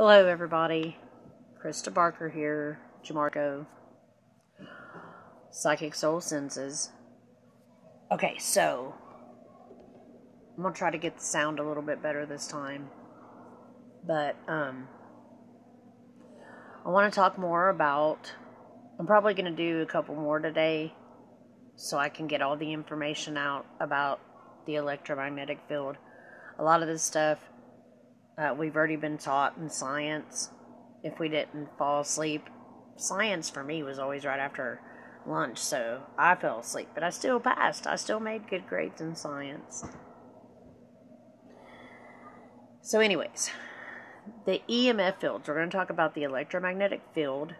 Hello everybody, Krista Barker here, Jamarco, Psychic Soul Senses. Okay, so, I'm going to try to get the sound a little bit better this time, but, I want to talk more about, I'm probably going to do a couple more today, so I can get all the information out about the electromagnetic field. A lot of this stuff we've already been taught in science. If we didn't fall asleep, science for me was always right after lunch, so I fell asleep, but I still passed. I still made good grades in science. So anyways, the EMF fields. We're going to talk about the electromagnetic field,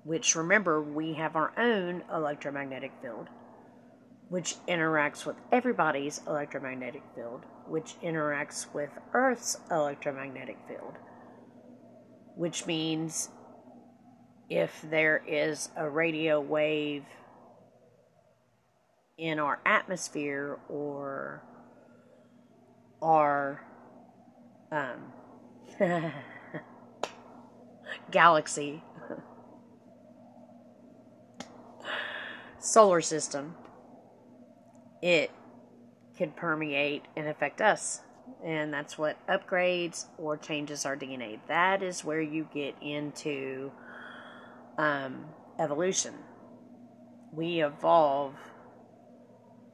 which, remember, we have our own electromagnetic field, which interacts with everybody's electromagnetic field, which interacts with Earth's electromagnetic field, which means if there is a radio wave in our atmosphere or our galaxy, solar system, it could permeate and affect us. And that's what upgrades or changes our DNA. That is where you get into evolution. We evolve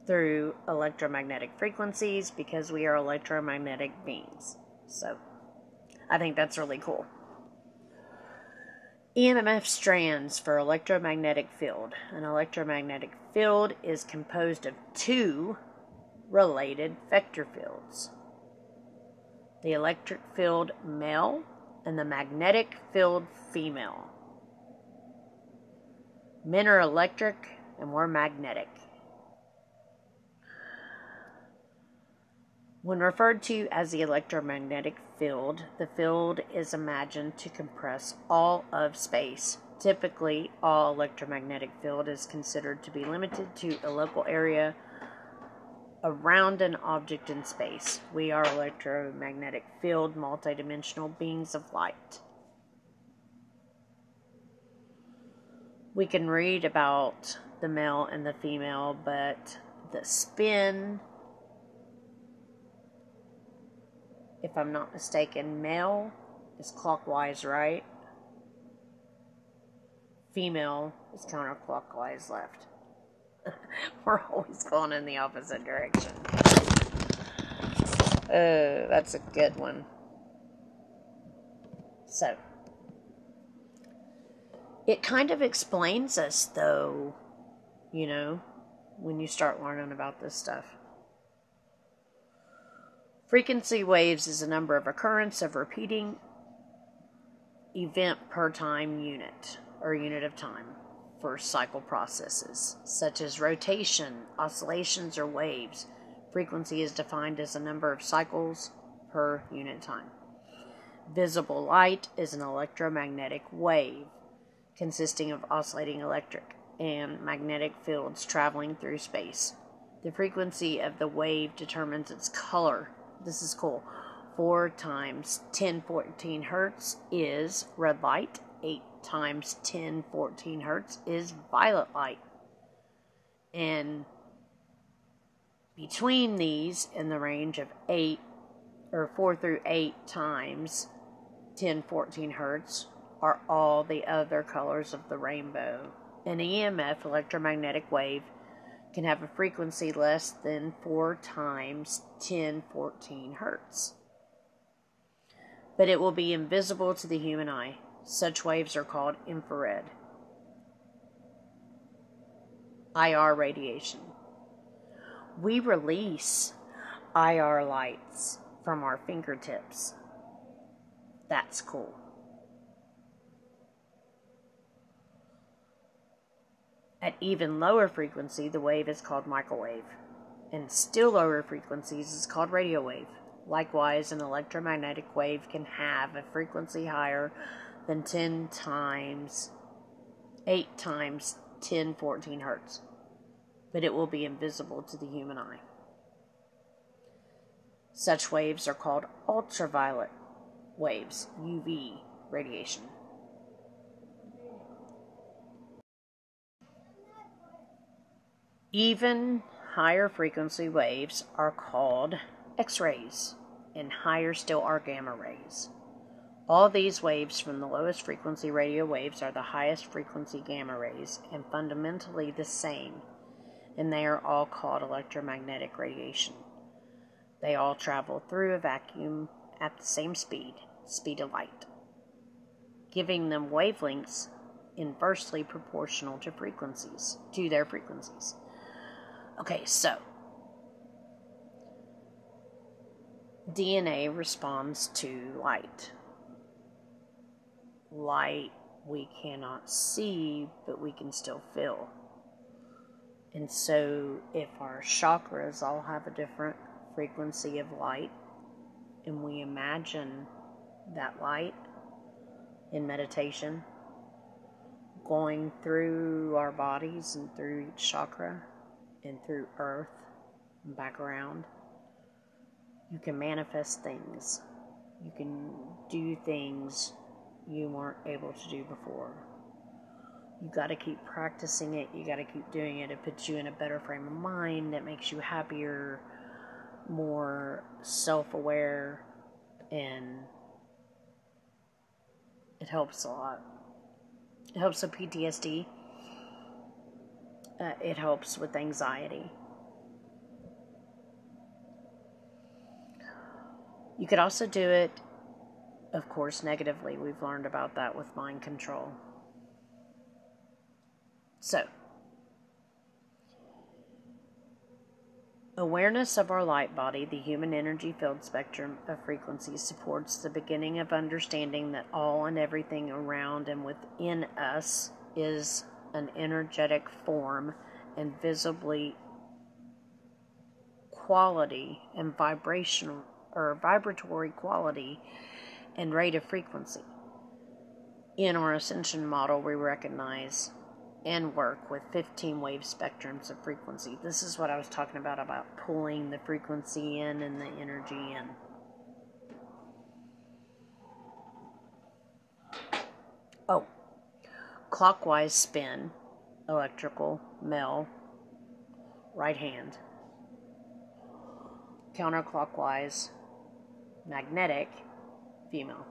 through electromagnetic frequencies because we are electromagnetic beings. So, I think that's really cool. EMF strands for electromagnetic field. An electromagnetic field is composed of two related vector fields: the electric field male and the magnetic field female. Men are electric and we're magnetic. When referred to as the electromagnetic field, the field is imagined to compress all of space. Typically, all electromagnetic field is considered to be limited to a local area around an object in space. We are electromagnetic field, multidimensional beings of light. We can read about the male and the female, but the spin, if I'm not mistaken, male is clockwise right, female is counterclockwise left. We're always going in the opposite direction. That's a good one. So, it kind of explains us, though, you know, when you start learning about this stuff. Frequency waves is a number of occurrence of repeating event per time unit, or unit of time, for cycle processes, such as rotation, oscillations, or waves. Frequency is defined as a number of cycles per unit time. Visible light is an electromagnetic wave, consisting of oscillating electric and magnetic fields traveling through space. The frequency of the wave determines its color. This is cool. 4 times 1014 hertz is red light. 8 times 1014 hertz is violet light. And between these, in the range of 4 through 8 times 1014 hertz, are all the other colors of the rainbow. An EMF, electromagnetic wave, can have a frequency less than 4 times 1014 hertz. But it will be invisible to the human eye. Such waves are called infrared. IR radiation. We release IR lights from our fingertips. That's cool. At even lower frequency, the wave is called microwave, and still lower frequencies is called radio wave. Likewise, an electromagnetic wave can have a frequency higher than 8 times 1014 hertz, but it will be invisible to the human eye. Such waves are called ultraviolet waves, UV radiation. Even higher frequency waves are called X-rays, and higher still are gamma rays. All these waves from the lowest frequency radio waves are the highest frequency gamma rays, and fundamentally the same, and they are all called electromagnetic radiation. They all travel through a vacuum at the same speed of light, giving them wavelengths inversely proportional to their frequencies. Okay, so DNA responds to light. Light we cannot see, but we can still feel. And so if our chakras all have a different frequency of light, and we imagine that light in meditation going through our bodies and through each chakra and through earth and back around, you can manifest things. You can do things you weren't able to do before. You got to keep practicing it. You got to keep doing it. It puts you in a better frame of mind. It makes you happier, more self-aware, and it helps a lot. It helps with PTSD. It helps with anxiety. You could also do it, of course, negatively. We've learned about that with mind control. So, awareness of our light body, the human energy field spectrum of frequencies, supports the beginning of understanding that all and everything around and within us is an energetic form and visibly quality and vibratory quality and rate of frequency. In our ascension model, we recognize and work with 15 wave spectrums of frequency. This is what I was talking about pulling the frequency in and the energy in. Oh, clockwise spin, electrical, male, right hand. Counterclockwise, magnetic, female.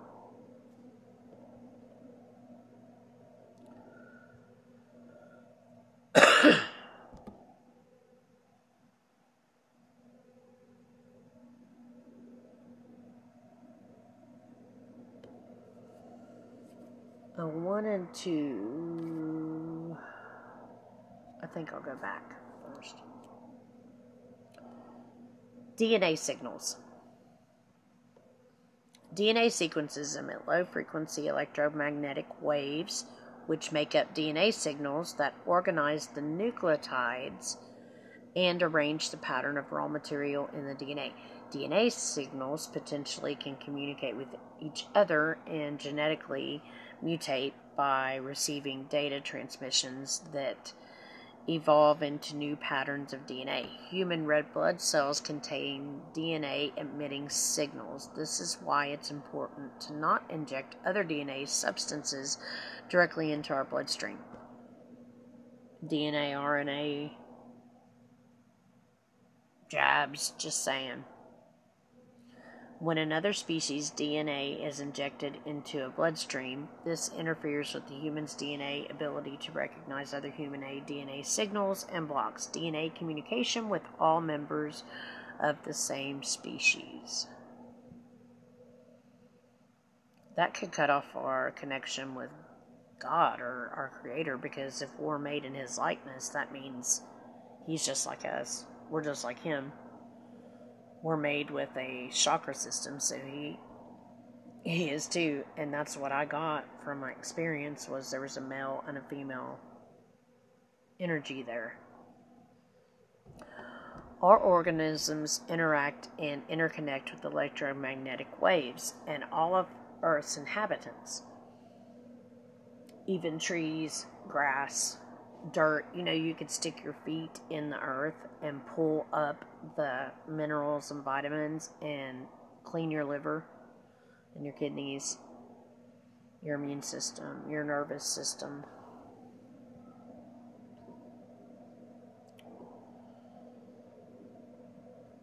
I wanted to... I think I'll go back first. DNA signals. DNA sequences emit low-frequency electromagnetic waves, which make up DNA signals that organize the nucleotides and arrange the pattern of raw material in the DNA. DNA signals potentially can communicate with each other and genetically mutate by receiving data transmissions that evolve into new patterns of DNA. Human red blood cells contain DNA emitting signals. This is why it's important to not inject other DNA substances directly into our bloodstream. DNA, RNA, jabs, just saying. When another species' DNA is injected into a bloodstream, this interferes with the human's DNA ability to recognize other human DNA signals and blocks DNA communication with all members of the same species. That could cut off our connection with God or our Creator, because if we're made in His likeness, that means He's just like us. We're just like Him. We're made with a chakra system, so he is too, and that's what I got from my experience, was there was a male and a female energy there. Our organisms interact and interconnect with electromagnetic waves, and all of Earth's inhabitants, even trees, grass, dirt, you could stick your feet in the earth and pull up the minerals and vitamins and clean your liver and your kidneys, your immune system, your nervous system.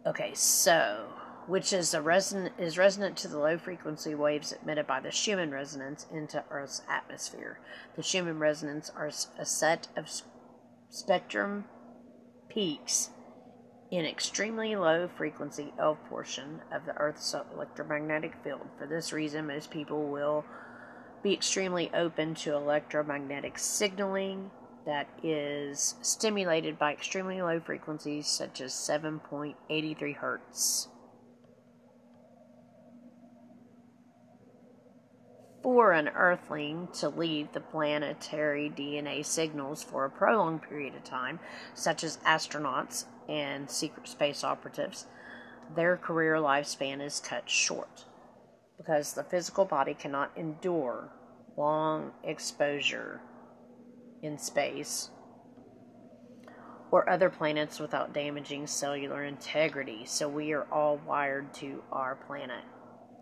Okay, so, which is resonant to the low frequency waves emitted by the Schumann resonance into Earth's atmosphere. The Schumann resonance are a set of spectrum peaks in extremely low frequency L portion of the Earth's electromagnetic field. For this reason, most people will be extremely open to electromagnetic signaling that is stimulated by extremely low frequencies such as 7.83 hertz. For an Earthling to leave the planetary DNA signals for a prolonged period of time, such as astronauts and secret space operatives, their career lifespan is cut short because the physical body cannot endure long exposure in space or other planets without damaging cellular integrity. So we are all wired to our planet.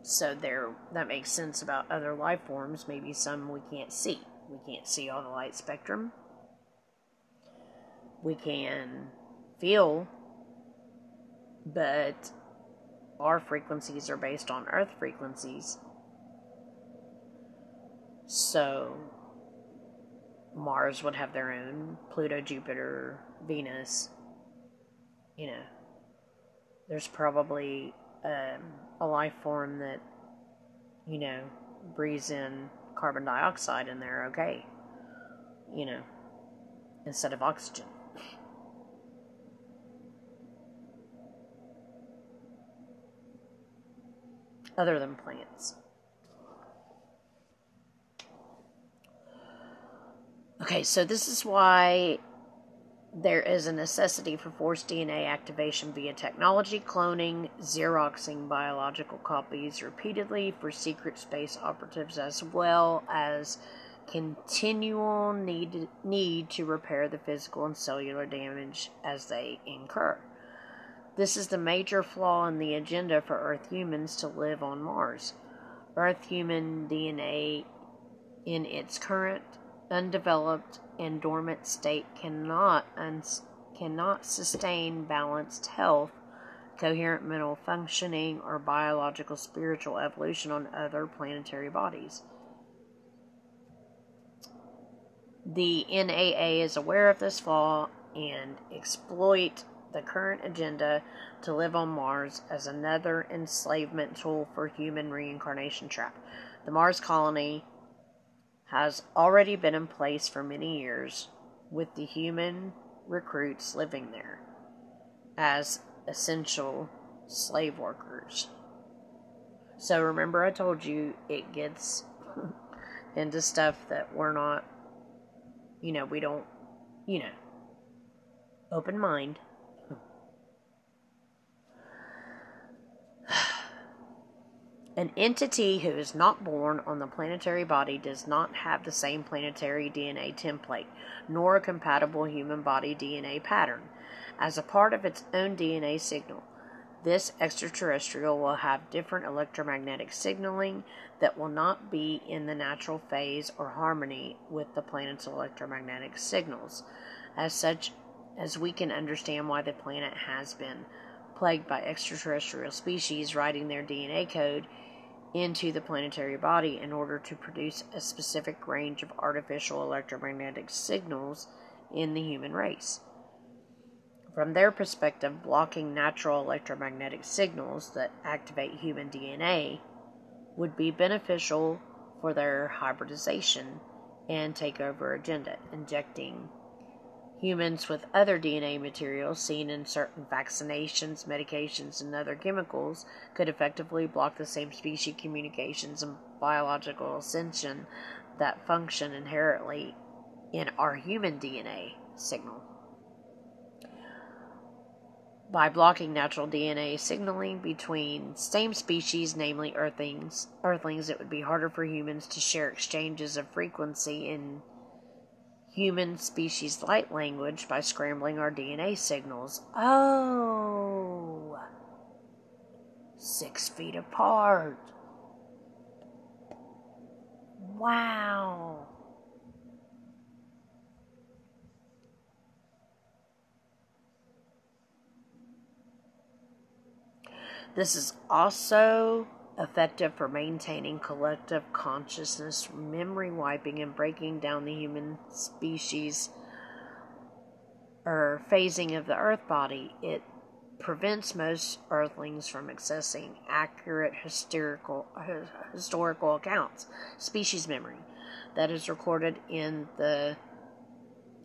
So that makes sense about other life forms, maybe some we can't see. We can't see all the light spectrum. We can feel, but our frequencies are based on Earth frequencies. So Mars would have their own, Pluto, Jupiter, Venus. You know, there's probably a life form that, you know, breathes in carbon dioxide and they're okay, you know, instead of oxygen. Other than plants. Okay, so this is why there is a necessity for forced DNA activation via technology, cloning, Xeroxing biological copies repeatedly for secret space operatives, as well as continual need to repair the physical and cellular damage as they incur. This is the major flaw in the agenda for Earth humans to live on Mars. Earth human DNA in its current, undeveloped, and dormant state cannot sustain balanced health, coherent mental functioning, or biological spiritual evolution on other planetary bodies. The NAA is aware of this flaw and exploit the current agenda to live on Mars as another enslavement tool for human reincarnation trap. The Mars colony has already been in place for many years, with the human recruits living there as essential slave workers. So remember I told you it gets into stuff that we're not, you know, we don't, you know, open mind. An entity who is not born on the planetary body does not have the same planetary DNA template, nor a compatible human body DNA pattern. As a part of its own DNA signal, this extraterrestrial will have different electromagnetic signaling that will not be in the natural phase or harmony with the planet's electromagnetic signals. As such, as we can understand why the planet has been plagued by extraterrestrial species writing their DNA code into the planetary body in order to produce a specific range of artificial electromagnetic signals in the human race. From their perspective, blocking natural electromagnetic signals that activate human DNA would be beneficial for their hybridization and takeover agenda. Injecting humans with other DNA materials seen in certain vaccinations, medications, and other chemicals could effectively block the same species communications and biological ascension that function inherently in our human DNA signal. By blocking natural DNA signaling between same species, namely Earthlings, it would be harder for humans to share exchanges of frequency in human species light language by scrambling our DNA signals. Oh, 6 feet apart. Wow. This is also effective for maintaining collective consciousness, memory wiping, and breaking down the human species or phasing of the Earth body. It prevents most Earthlings from accessing accurate historical accounts, species memory, that is recorded in the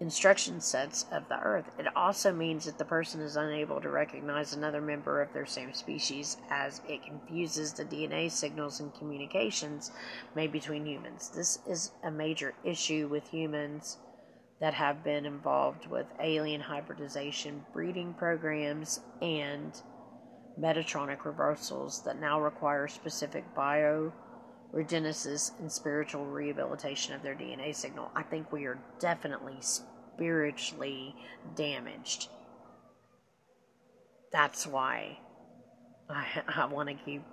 instruction sets of the Earth. It also means that the person is unable to recognize another member of their same species, as it confuses the DNA signals and communications made between humans. This is a major issue with humans that have been involved with alien hybridization, breeding programs, and Metatronic reversals that now require specific bioregenesis and spiritual rehabilitation of their DNA signal. I think we are definitely spiritually damaged. That's why I want to keep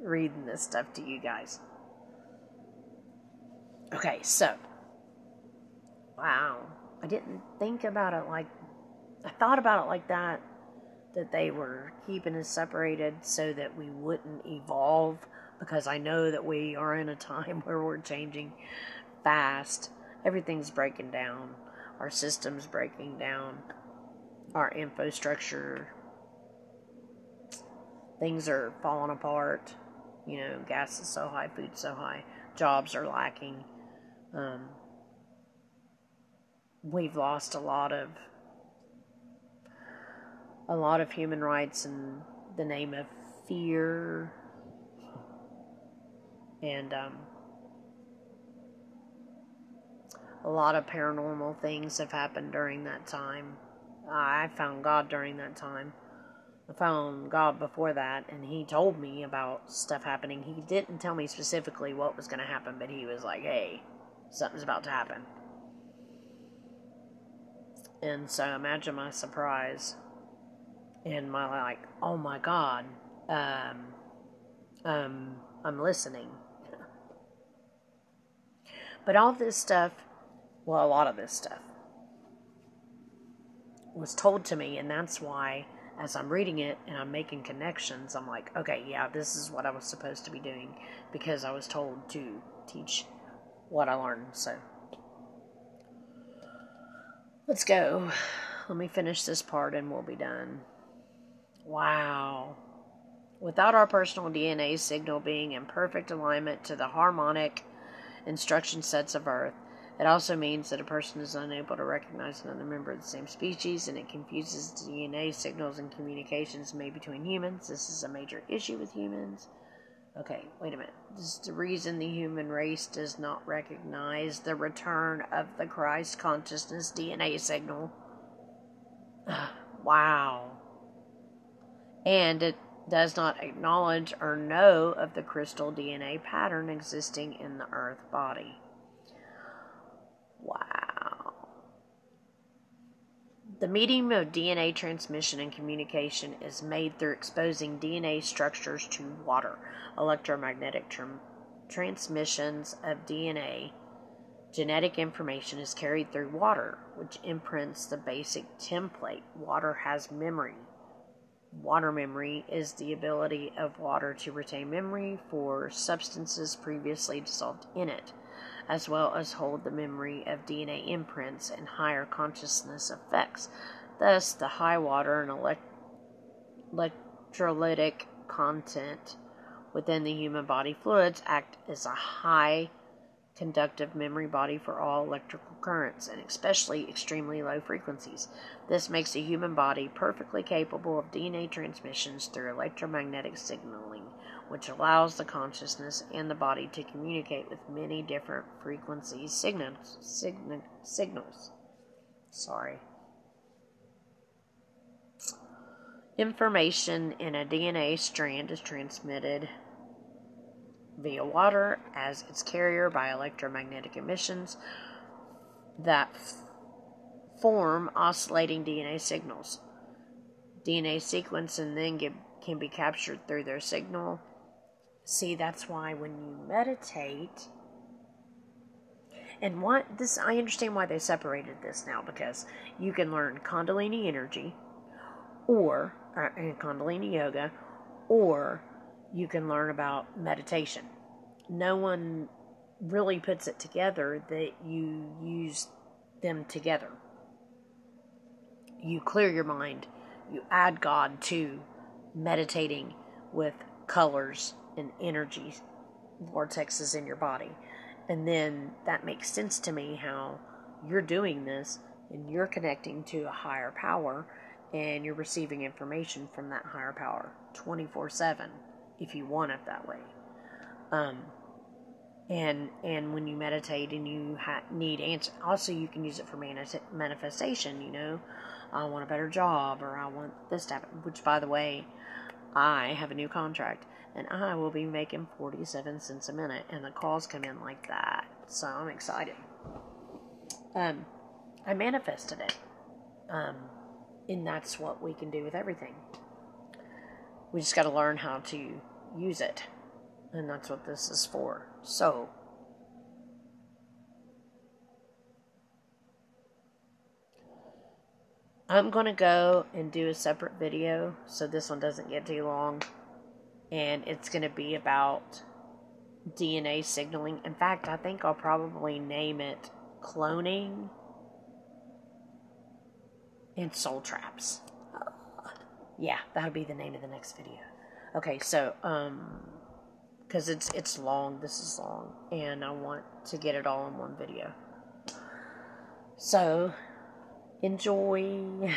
reading this stuff to you guys. Okay, so, wow. I didn't think about it like, I thought about it like that they were keeping us separated so that we wouldn't evolve, because I know that we are in a time where we're changing fast. Everything's breaking down. Our system's breaking down. Our infrastructure. Things are falling apart. You know, gas is so high, food's so high. Jobs are lacking. We've lost a lot of human rights in the name of fear, and a lot of paranormal things have happened during that time. I found God during that time. I found God before that, and He told me about stuff happening. He didn't tell me specifically what was going to happen, but He was like, hey, something's about to happen. And so imagine my surprise and my like, oh my God, I'm listening. But all this stuff, well, a lot of this stuff was told to me, and that's why as I'm reading it and I'm making connections, I'm like, okay, yeah, this is what I was supposed to be doing, because I was told to teach what I learned. So let's go. Let me finish this part and we'll be done. Wow. Without our personal DNA signal being in perfect alignment to the harmonic instruction sets of Earth, it also means that a person is unable to recognize another member of the same species, and it confuses DNA signals and communications made between humans. This is a major issue with humans. Okay, wait a minute. This is the reason the human race does not recognize the return of the Christ consciousness DNA signal. Wow. And it does not acknowledge or know of the crystal DNA pattern existing in the Earth body. Wow. The medium of DNA transmission and communication is made through exposing DNA structures to water. Electromagnetic transmissions of DNA genetic information is carried through water, which imprints the basic template. Water has memory. Water memory is the ability of water to retain memory for substances previously dissolved in it, as well as hold the memory of DNA imprints and higher consciousness effects. Thus, the high water and electrolytic content within the human body fluids act as a high conductive memory body for all electrical currents, and especially extremely low frequencies. This makes the human body perfectly capable of DNA transmissions through electromagnetic signaling, which allows the consciousness and the body to communicate with many different frequency signals. Sorry. Information in a DNA strand is transmitted via water as its carrier by electromagnetic emissions that form oscillating DNA signals. DNA sequence and then can be captured through their signal. See, that's why when you meditate, And what this, I understand why they separated this now, because you can learn Kundalini energy, or Kundalini yoga, or you can learn about meditation. No one really puts it together that you use them together. You clear your mind, you add God to meditating with colors and energy vortexes in your body. And then that makes sense to me how you're doing this and you're connecting to a higher power and you're receiving information from that higher power 24/7 if you want it that way. And when you meditate and you need answer, also you can use it for manifestation. You know, I want a better job, or I want this to happen. Which, by the way, I have a new contract, and I will be making 47 cents a minute, and the calls come in like that. So I'm excited. I manifested it, and that's what we can do with everything. We just got to learn how to use it. And that's what this is for. So, I'm going to go and do a separate video so this one doesn't get too long. And it's going to be about DNA signaling. In fact, I think I'll probably name it Cloning and Soul Traps. Yeah, that'll be the name of the next video. Okay, so, because it's long, this is long, and I want to get it all in one video. So, enjoy.